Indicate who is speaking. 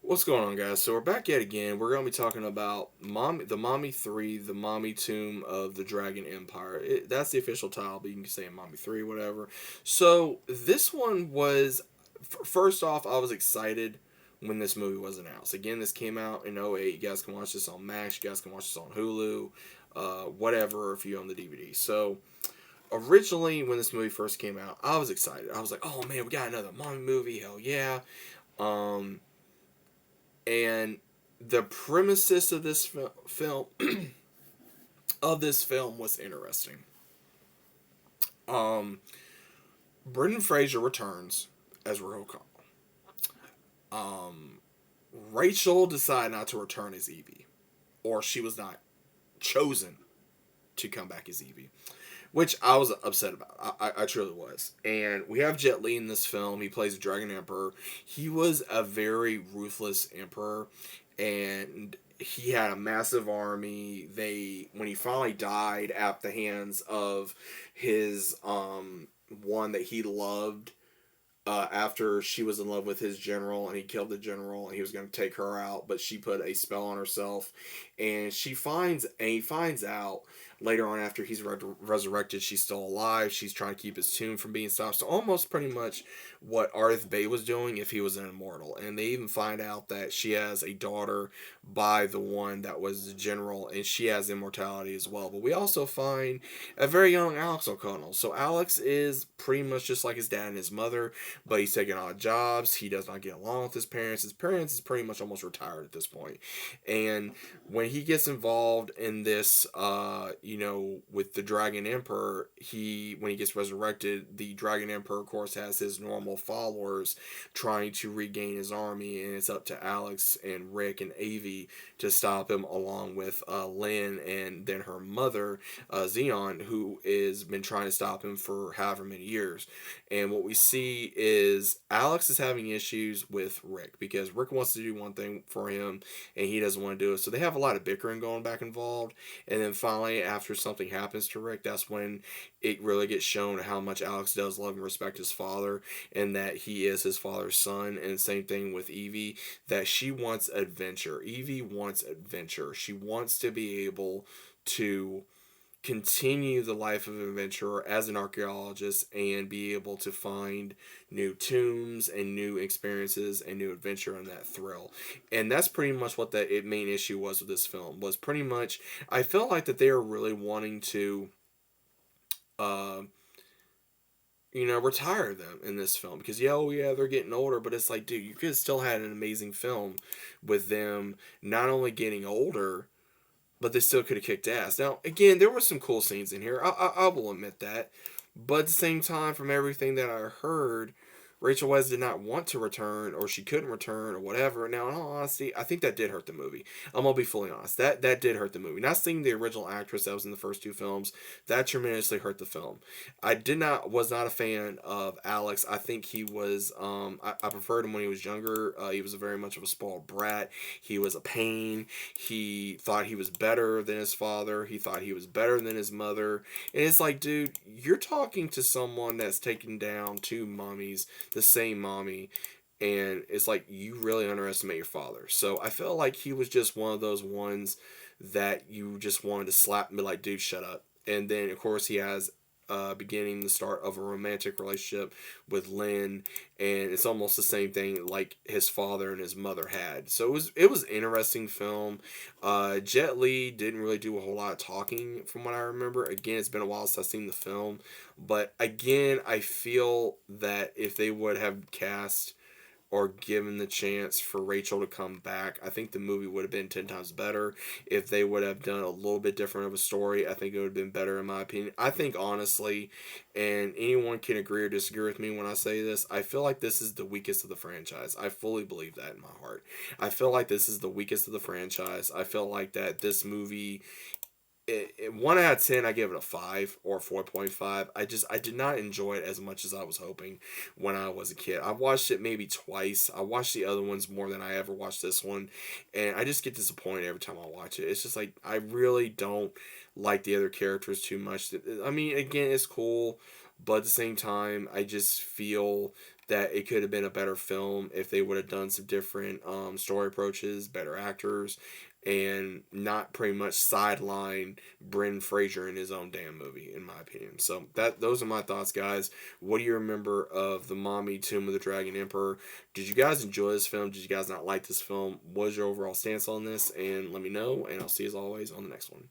Speaker 1: What's going on, guys? So we're back yet again. We're going to be talking about the Mommy 3, the Mommy Tomb of the Dragon Empire. That's the official title, but you can say Mommy 3, whatever. So this one was, first off, I was excited when this movie was announced. Again, this came out in '08. You guys can watch this on Max. You guys can watch this on Hulu, whatever, if you own the DVD. So originally, when this movie first came out, I was excited. I was like, oh man, we got another Mommy movie. Hell yeah. Um, and the premises of this film was interesting. Um, Brendan Fraser returns as Royal Call. Um, Rachel decided not to return as Evie, or she was not chosen to come back as Evie, which I was upset about. I truly was. And we have Jet Li in this film. He plays the Dragon Emperor. He was a very ruthless emperor, and he had a massive army. When he finally died at the hands of his one that he loved, after she was in love with his general and he killed the general and he was going to take her out, but she put a spell on herself, and he finds out later on after he's resurrected she's still alive. She's trying to keep his tomb from being stopped. So almost pretty much what Arth Bay was doing if he was an immortal. And they even find out that she has a daughter by the one that was the general, and she has immortality as well. But we also find a very young Alex O'Connell. So Alex is pretty much just like his dad and his mother, but he's taking odd jobs. He does not get along with his parents. His parents is pretty much almost retired at this point. And when he gets involved in this, with the Dragon Emperor, when he gets resurrected, the Dragon Emperor, of course, has his normal followers trying to regain his army, and it's up to Alex and Rick and Avi to stop him, along with Lynn and then her mother, Xeon, who has been trying to stop him for however many years. And what we see is Alex is having issues with Rick because Rick wants to do one thing for him and he doesn't want to do it. So they have a lot of bickering going back involved. And then finally, after something happens to Rick, that's when it really gets shown how much Alex does love and respect his father, and that he is his father's son. And same thing with Evie, that she wants adventure. Evie wants adventure. She wants to be able to continue the life of an adventurer as an archaeologist and be able to find new tombs and new experiences and new adventure and that thrill. And that's pretty much what the main issue was with this film. Was pretty much, I felt like that they were really wanting to uh retire them in this film, because yeah, oh yeah, they're getting older, but it's like, dude, you could have still had an amazing film with them not only getting older, but they still could have kicked ass. Now, again, there were some cool scenes in here. I will admit that. But at the same time, from everything that I heard, Rachel Weisz did not want to return, or she couldn't return, or whatever. Now, in all honesty, I think that did hurt the movie. I'm gonna be fully honest. That did hurt the movie. Not seeing the original actress that was in the first two films, that tremendously hurt the film. Was not a fan of Alex. I think he was. I preferred him when he was younger. He was very much of a spoiled brat. He was a pain. He thought he was better than his father. He thought he was better than his mother. And it's like, dude, you're talking to someone that's taken down two mommies, the same mommy, and it's like you really underestimate your father. So I felt like he was just one of those ones that you just wanted to slap and be like, dude, shut up. And then of course he has beginning the start of a romantic relationship with Lynn, and it's almost the same thing like his father and his mother had. So it was an interesting film. Jet Li didn't really do a whole lot of talking from what I remember. Again, it's been a while since I've seen the film, but again, I feel that if they would have cast or given the chance for Rachel to come back, I think the movie would have been 10 times better. If they would have done a little bit different of a story, I think it would have been better in my opinion. I think honestly, and anyone can agree or disagree with me when I say this, I feel like this is the weakest of the franchise. I fully believe that in my heart. I feel like this is the weakest of the franchise. I feel like that this movie, 1 out of 10, I give it a 5 or 4.5. I did not enjoy it as much as I was hoping when I was a kid. I watched it maybe twice. I watched the other ones more than I ever watched this one, and I just get disappointed every time I watch it. It's just like I really don't like the other characters too much. I mean, again, it's cool, but at the same time, I just feel that it could have been a better film if they would have done some different story approaches, better actors, and not pretty much sideline Brendan Fraser in his own damn movie, in my opinion. So those are my thoughts, guys. What do you remember of the Mommy Tomb of the Dragon Emperor? Did you guys enjoy this film? Did you guys not like this film? What was your overall stance on this? And let me know, and I'll see you as always on the next one.